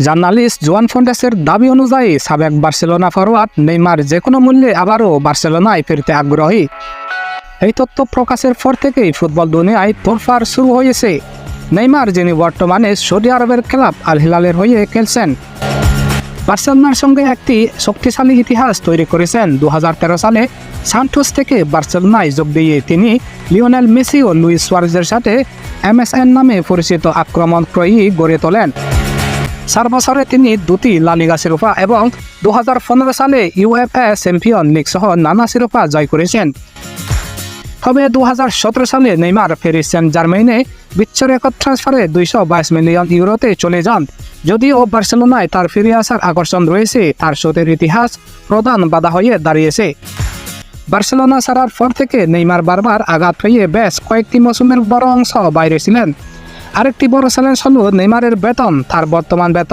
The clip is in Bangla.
জার্নালিস্ট জোয়ান ফন্টেসের দাবি অনুযায়ী সাবেক বার্সেলোনা ফরোয়ার্ড নেইমার যে কোনো মূল্যে আবারও বার্সেলোনায় ফিরতে আগ্রহী। এই তথ্য প্রকাশের পর থেকেই ফুটবল দুনিয়ায় তোলফাড় শুরু হয়েছে। নেইমার, যিনি বর্তমানে সৌদি আরবের ক্লাব আল হিলালের হয়ে খেলছেন, বার্সেলোনার সঙ্গে একটি শক্তিশালী ইতিহাস তৈরি করেছেন। 2013 সালে সান্টোস থেকে বার্সেলোনায় যোগ দিয়ে তিনি লিওনেল মেসি ও লুইস সুয়ারেজের সাথে MSN নামে পরিচিত আক্রমণত্রয়ী গড়ে তোলেন। 4 বছরে তিনি 2টি লা লিগা শিরোপা এবং 2015 সালে UEFA চ্যাম্পিয়ন লিগ সহ নানা শিরোপা জয় করেছেন। তবে 2017 সালে নেইমার প্যারিস সেন্ট জার্মেইনে বিশ্ব রেকর্ড ট্রান্সফারে 222 মিলিয়ন ইউরোতে চলে যান। যদিও বার্সেলোনায় তার ফিরে আসার আকর্ষণ রয়েছে, তার শোধের ইতিহাস প্রধান বাধা হয়ে দাঁড়িয়েছে। বার্সেলোনা ছাড়ার পর থেকে নেইমার বারবার আঘাত পেয়ে বেশ কয়েকটি মৌসুমের বড় অংশ বাইরে ছিলেন। আরেকটি বড় চ্যালেঞ্জ হল নেইমারের বেতন। তার বর্তমান বেতন